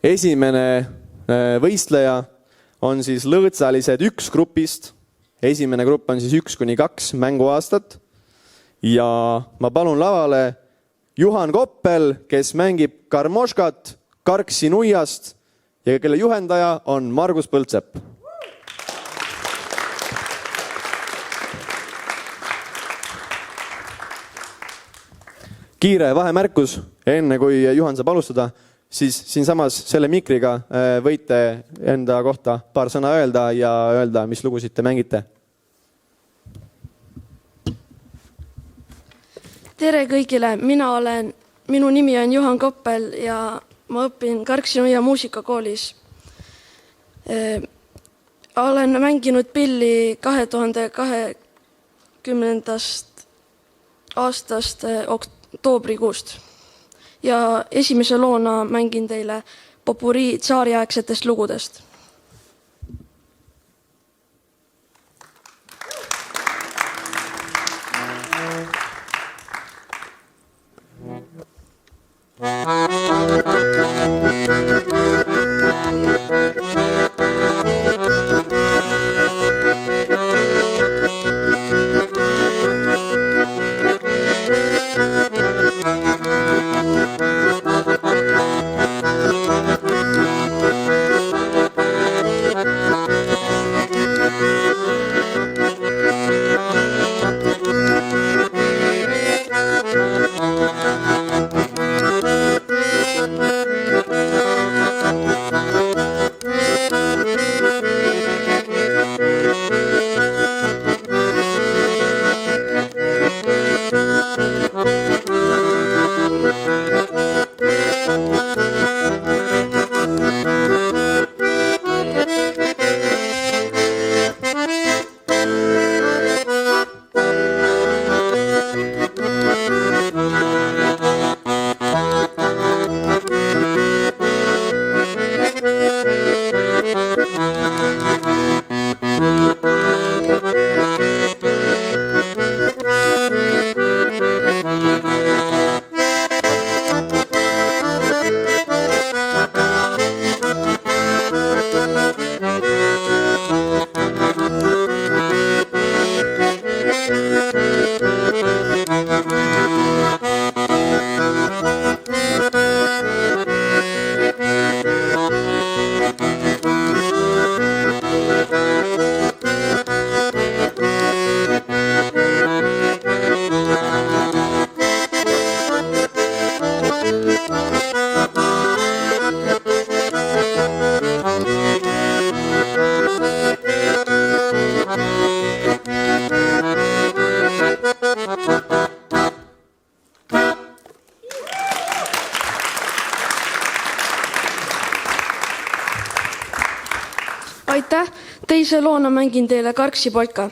Esimene võistleja on siis lõõtsalised 1 grupist. Esimene grupp on siis 1-2 mänguaastat. Ja ma palun lavale Juhan Koppel, kes mängib Karmoškat Karksi nuiast ja kelle juhendaja on Margus Põldsepp. Kiire vahemärkus, enne kui Juhan saab alustada, siis siinsamas selle mikriga võite enda kohta paar sõna öelda ja öelda, mis lugusid te mängite. Tere kõigile, minu nimi on Juhan Koppel ja ma õpin Karksi nuia muusikakoolis. Olen mänginud pilli 2020. aastast oktoobrikuust ja esimese loona mängin teile popuri tsaariaegsetest lugudest. Aitäh! Teise loona mängin teile Karksi polka.